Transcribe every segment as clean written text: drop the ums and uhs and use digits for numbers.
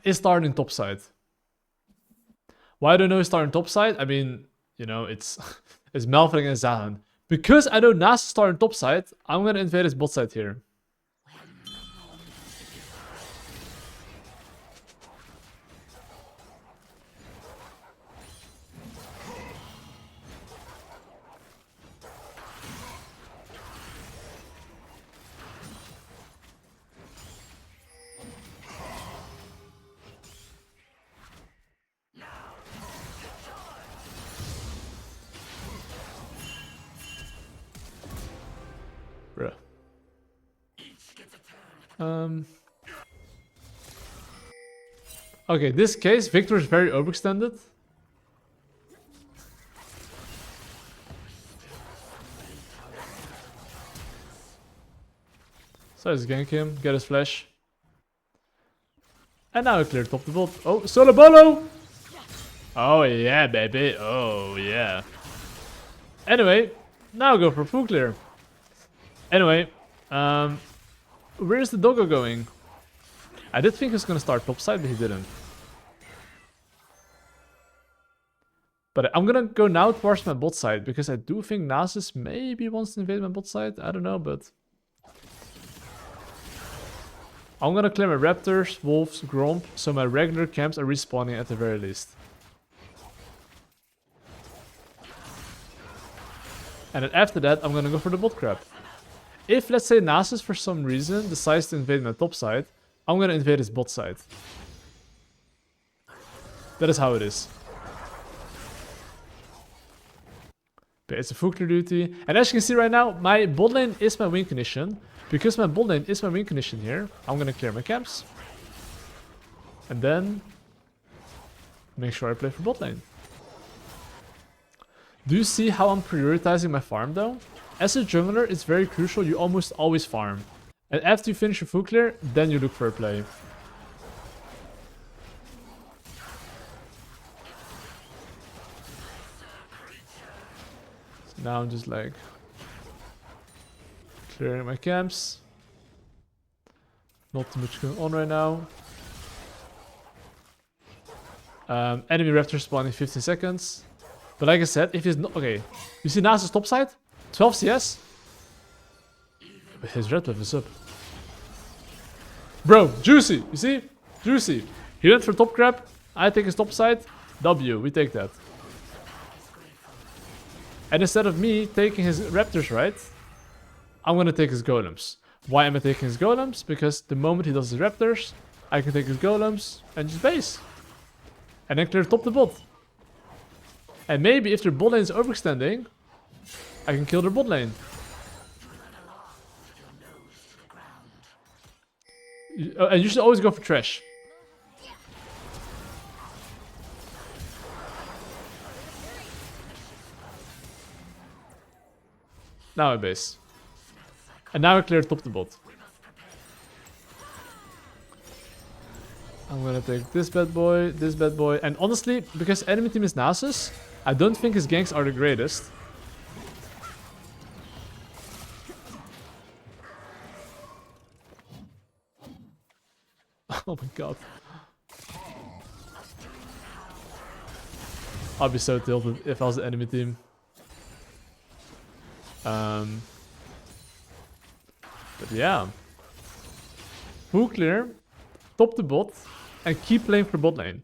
is starting topside. Why do I know he's starting topside? I mean, you know, it's it's Melvin against Zahan. Because I know Nas is starting topside, I'm gonna invade his bot side here. Bruh. Okay, this case, Victor is very overextended. So let's gank him, get his flash. And now we clear top the bot. Oh, solo bolo! Oh yeah, baby. Oh yeah. Anyway, now go for full clear. Anyway, where's the doggo going? I did think he was gonna start topside, but he didn't. But I'm gonna go now towards my bot side, because I do think Nasus maybe wants to invade my bot side. I don't know, but... I'm gonna clear my raptors, wolves, gromp, so my regular camps are respawning at the very least. And then after that, I'm gonna go for the bot crab. If, let's say, Nasus for some reason decides to invade my top side, I'm gonna invade his bot side. That is how it is. Okay, it's a full clear duty. And as you can see right now, my bot lane is my win condition. Because my bot lane is my win condition here, I'm gonna clear my camps. And then make sure I play for bot lane. Do you see how I'm prioritizing my farm though? As a jungler, it's very crucial you almost always farm. And after you finish your full clear, then you look for a play. So now I'm just like clearing my camps. Not too much going on right now. Enemy raptor spawning 15 seconds. But like I said, if he's not... Okay, you see Nasus top side? 12 CS? His red buff is up. Bro, juicy! You see? Juicy. He went for top grab. I take his top side. W, we take that. And instead of me taking his raptors, right? I'm gonna take his golems. Why am I taking his golems? Because the moment he does his raptors, I can take his golems and just base. And then clear top the bot. And maybe if their bot lane is overextending, I can kill their bot lane. And you should always go for trash. Now I base. And now I clear top the bot. I'm gonna take this bad boy, and honestly, because enemy team is Nasus, I don't think his ganks are the greatest. Oh my god. I'll be so tilted if I was the enemy team. But yeah. Full clear, top the bot, and keep playing for bot lane.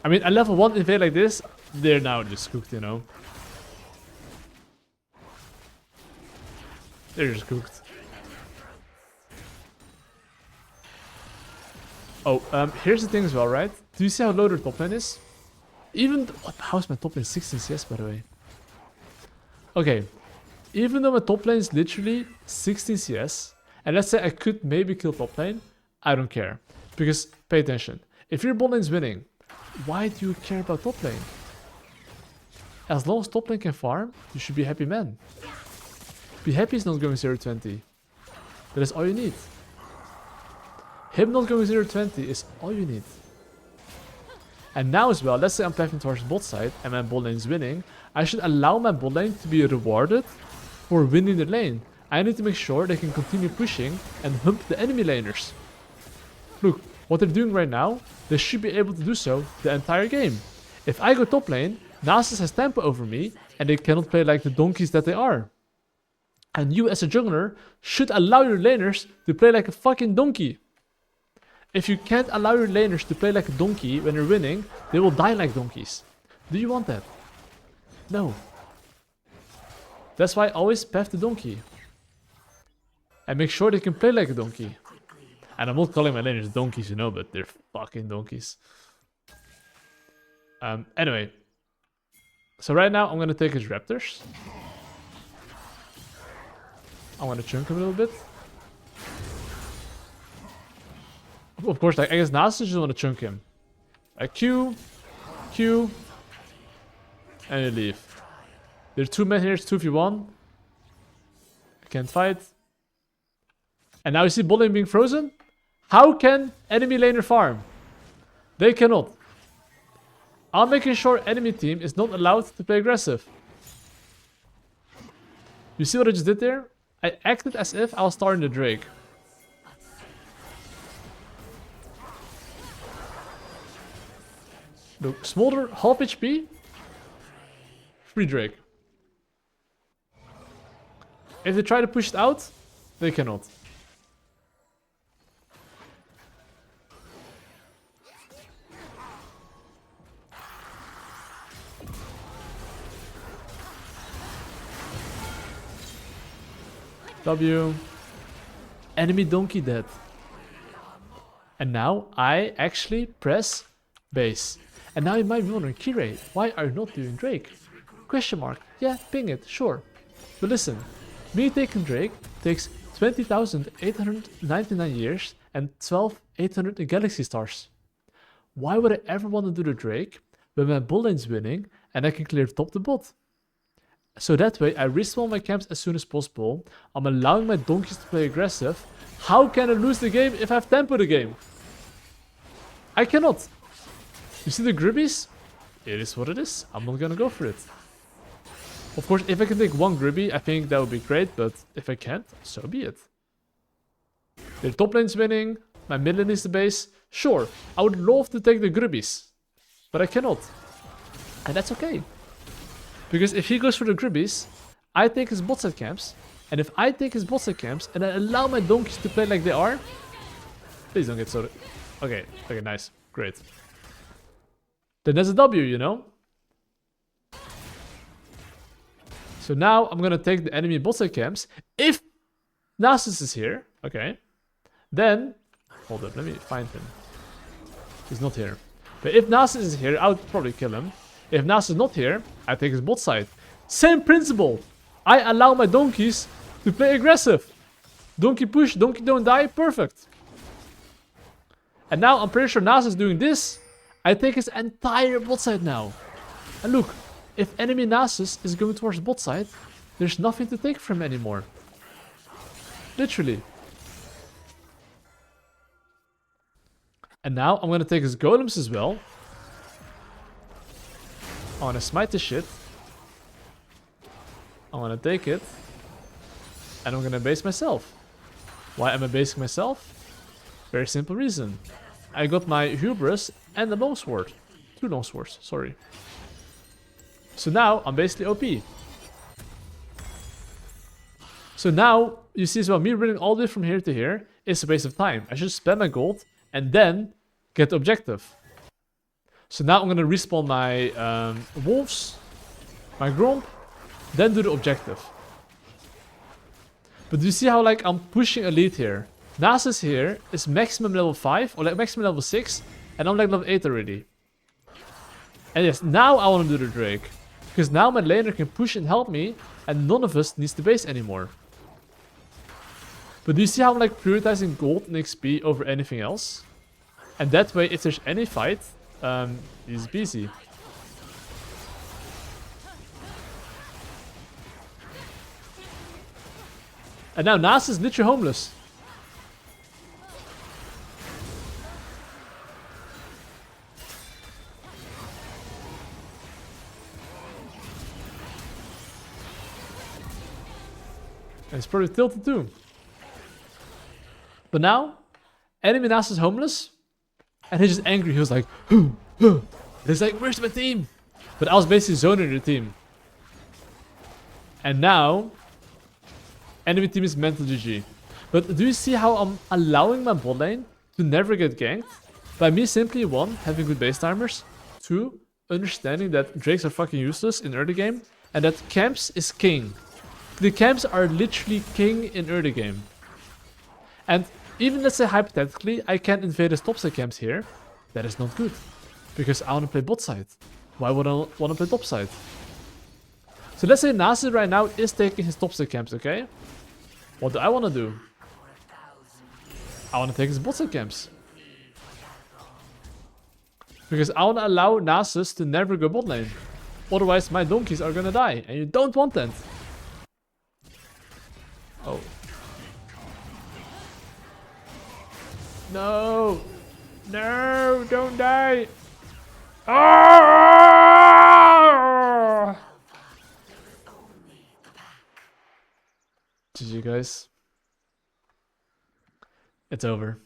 I mean, a level 1 invade like this, they're now just cooked, you know. They're just cooked. Oh, here's the thing as well, right? Do you see how low their top lane is? Even... How is my top lane 16 CS, by the way? Okay. Even though my top lane is literally 16 CS, and let's say I could maybe kill top lane, I don't care. Because, pay attention. If your bot lane is winning, why do you care about top lane? As long as top lane can farm, you should be happy man. Be happy he's not going 0-20. That is all you need. Him not going 0-20 is all you need. And now as well, let's say I'm playing towards bot side and my bot lane is winning, I should allow my bot lane to be rewarded for winning the lane. I need to make sure they can continue pushing and hump the enemy laners. Look, what they're doing right now, they should be able to do so the entire game. If I go top lane, Nasus has tempo over me, and they cannot play like the donkeys that they are. And you as a jungler should allow your laners to play like a fucking donkey. If you can't allow your laners to play like a donkey when you're winning, they will die like donkeys. Do you want that? No. That's why I always path the donkey. And make sure they can play like a donkey. And I'm not calling my laners donkeys, you know, but they're fucking donkeys. Anyway. So right now I'm gonna take his raptors. I want to chunk him a little bit. Of course, like, I guess Nasus just want to chunk him. Like Q, and you leave. There's 2 men here, it's 2v1. I can't fight. And now you see bot lane being frozen? How can enemy laner farm? They cannot. I'm making sure enemy team is not allowed to play aggressive. You see what I just did there? I acted as if I was starting the Drake. Look, Smolder, half HP. Free Drake. If they try to push it out, they cannot. W. Enemy donkey dead. And now I actually press base. And now you might be wondering, Kirei, why are you not doing Drake? Question mark. Yeah, ping it, sure. But listen, me taking Drake takes 20,899 years and 12,800 galaxy stars. Why would I ever want to do the Drake when my bot lane's winning and I can clear top the bot? So that way I respawn my camps as soon as possible. I'm allowing my donkeys to play aggressive. How can I lose the game if I have tempo the game? I cannot. You see the Gribbies? It is what it is. I'm not gonna go for it. Of course, if I can take 1 Gribby, I think that would be great. But if I can't, so be it. Their top lane's winning. My mid lane is the base. Sure, I would love to take the Gribbies. But I cannot. And that's okay. Because if he goes for the Gribbies, I take his bot side camps. And if I take his bot side camps and I allow my donkeys to play like they are... Please don't get so... Okay, nice. Great. Then there's a W, you know? So now I'm gonna take the enemy bot side camps. If Nasus is here, okay, then... Hold up, let me find him. He's not here. But if Nasus is here, I would probably kill him. If Nasus is not here, I take his bot side. Same principle. I allow my donkeys to play aggressive. Donkey push, donkey don't die, perfect. And now I'm pretty sure Nasus is doing this. I take his entire bot side now. And look, if enemy Nasus is going towards bot side, there's nothing to take from him anymore. Literally. And now I'm gonna take his golems as well. I wanna smite the shit. I wanna take it. And I'm gonna base myself. Why am I basing myself? Very simple reason. I got my hubris and the longsword. 2 longswords, sorry. So now I'm basically OP. So now you see as well, me running all the way from here to here is a waste of time. I should spend my gold and then get the objective. So now I'm gonna respawn my wolves, my gromp, then do the objective. But do you see how like I'm pushing elite here? Nasus here is maximum level 5 or like maximum level 6 and I'm like level 8 already. And yes, now I want to do the Drake. Because now my laner can push and help me and none of us needs the base anymore. But do you see how I'm like prioritizing gold and XP over anything else? And that way, if there's any fight, easy peasy. And now Nasus is literally homeless. And it's probably tilted too. But now, enemy Nasus is homeless. And he's just angry. He was like, it's like, where's my team? But I was basically zoning the team. And now, enemy team is mental GG. But do you see how I'm allowing my bot lane to never get ganked? By me simply, 1, having good base timers. 2, understanding that Drakes are fucking useless in early game. And that camps is king. The camps are literally king in early game. And even let's say hypothetically, I can invade his top side camps here. That is not good. Because I want to play bot side. Why would I want to play top side? So let's say Naafiri right now is taking his top side camps, okay? What do I want to do? I want to take his bot side camps. Because I want to allow Nasus to never go bot lane. Otherwise my donkeys are gonna die. And you don't want that. Oh. No! No! Don't die! Ah! GG guys. It's over.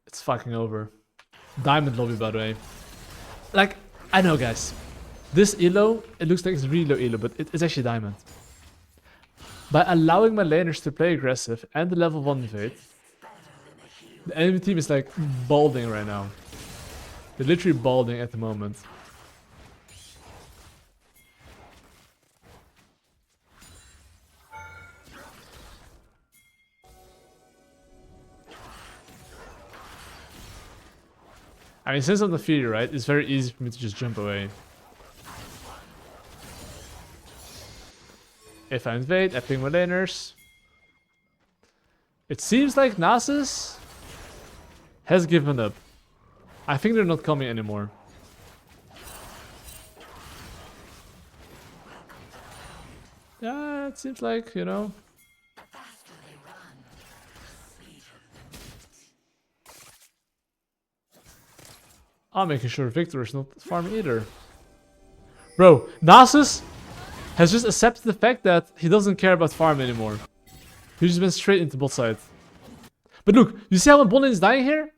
It's fucking over. Diamond lobby by the way. Like, I know guys. This elo, it looks like it's really low elo, but it's actually diamond. By allowing my laners to play aggressive and the level 1 invade, the enemy team is like balding right now. They're literally balding at the moment. I mean, since I'm Naafiri, right, it's very easy for me to just jump away. If I invade, I ping my laners. It seems like Nasus has given up. I think they're not coming anymore. Yeah, it seems like, you know. I'm making sure Victor is not farming either. Bro, Nasus has just accepted the fact that he doesn't care about farm anymore. He just went straight into bot side. But look, you see how my bot lane is dying here?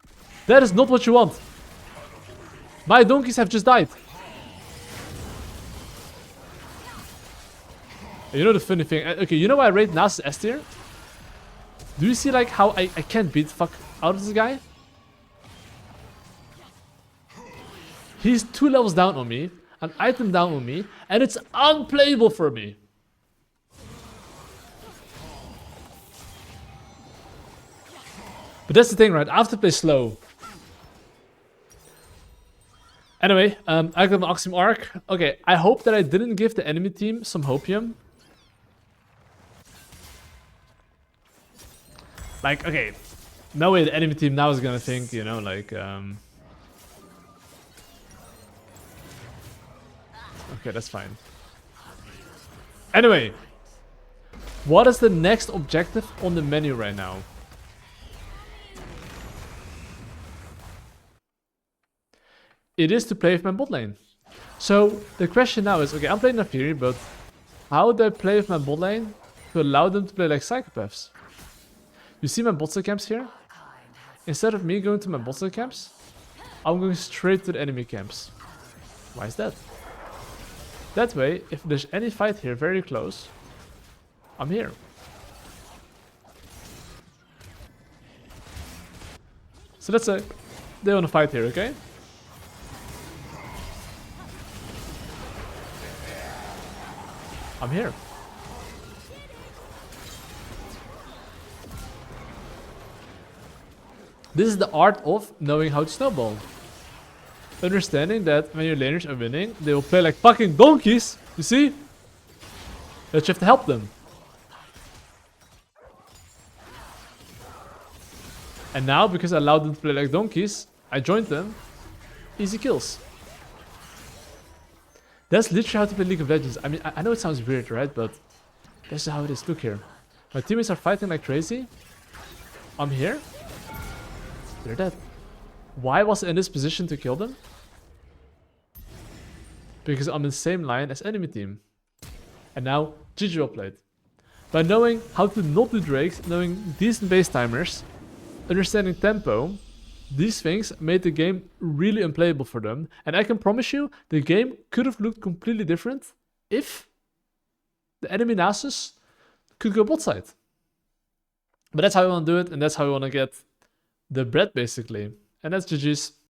That is not what you want. My donkeys have just died. And you know the funny thing? Okay, you know why I rate Nasus S tier? Do you see like how I can't beat the fuck out of this guy? He's 2 levels down on me, an item down on me, and it's unplayable for me. But that's the thing, right? I have to play slow. Anyway, I got an Oxym Arc. Okay, I hope that I didn't give the enemy team some hopium. Like, okay, no way the enemy team now is gonna think, you know, like, okay, that's fine. Anyway, what is the next objective on the menu right now? It is to play with my bot lane. So the question now is, okay, I'm playing Naafiri, but how do I play with my bot lane to allow them to play like psychopaths? You see my bot side camps here? Instead of me going to my bot side camps, I'm going straight to the enemy camps. Why is that? That way, if there's any fight here very close, I'm here. So let's say they want to fight here, okay? I'm here. This is the art of knowing how to snowball. Understanding that when your laners are winning, they will play like fucking donkeys, you see? That you have to help them. And now, because I allowed them to play like donkeys, I joined them. Easy kills. That's literally how to play League of Legends. I mean, I know it sounds weird, right? But that's how it is. Look here. My teammates are fighting like crazy. I'm here. They're dead. Why was I in this position to kill them? Because I'm in the same line as enemy team. And now, GG well played. By knowing how to not do drakes, knowing decent base timers, understanding tempo, these things made the game really unplayable for them. And I can promise you, the game could have looked completely different if the enemy Nasus could go bot side. But that's how we want to do it, and that's how we want to get the bread, basically. And that's GG's.